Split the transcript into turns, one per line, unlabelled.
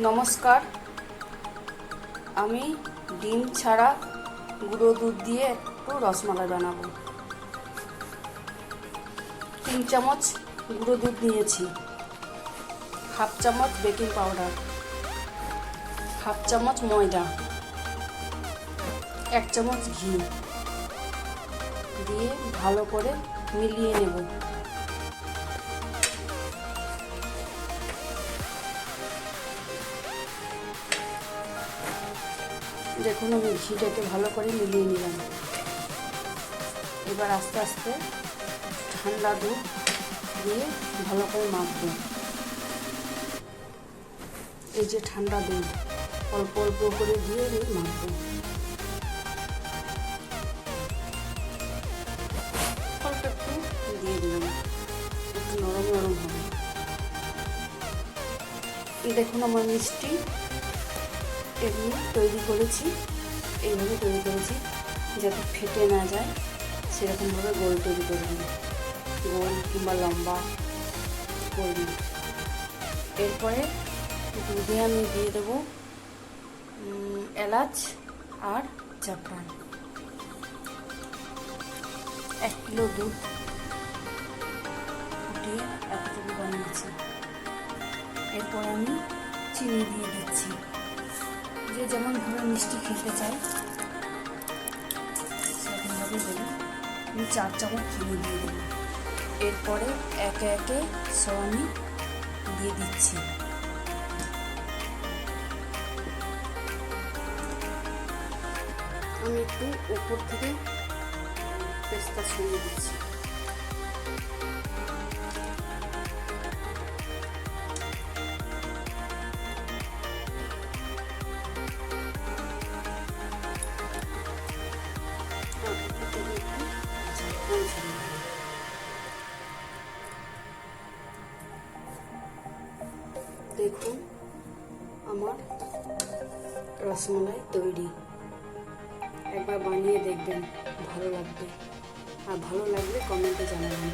নমস্কার, আমি ডিম ছাড়া গুঁড়ো দুধ দিয়ে একটু রসমালাই বানাবো। 3 চামচ গুঁড়ো দুধ নিয়েছি, হাফ চামচ বেকিং পাউডার, হাফ চামচ ময়দা, 1 চামচ ঘি দিয়ে ভালো করে মিলিয়ে নেব। দেখুন আমি ঘিটাকে ভালো করে মিলিয়ে নিলাম। এবার আস্তে আস্তে ঠান্ডা দুধ দিয়ে ভালো করে মাখবো। এই যে ঠান্ডা দুধ অল্প অল্প করে দিয়ে মাখবো। অল্প একটু দিয়ে দিলাম, একটু নরম নরম হবে। দেখুন আমার মিষ্টি এমনি তৈরি করেছি, এইভাবে তৈরি করেছি যাতে ফেটে না যায়, সেরকমভাবে গোল তৈরি করবি, গোল কিংবা লম্বা করবি। এরপরে দুধে আমি দিয়ে দেবো এলাচ আর জাফরান। 1 কিলো দুধ ফুটিয়ে এতটুকু বানিয়েছি। এরপর আমি চিনি দিয়ে দিচ্ছি, যে যেমনভাবে মিষ্টি খেতে চাই সেরকমভাবে দেবো। আমি 4 চামচ চিনি দিয়ে দেবো। এরপরে একে একে সব আমি দিয়ে দিচ্ছি। আমি একটু উপর থেকে পেস্তা ছড়িয়ে দিচ্ছি। দেখুন আমার রসমালাই তৈরি। একবার বানিয়ে দেখবেন, ভালো লাগবে। আর ভালো লাগলে কমেন্টে জানাবেন।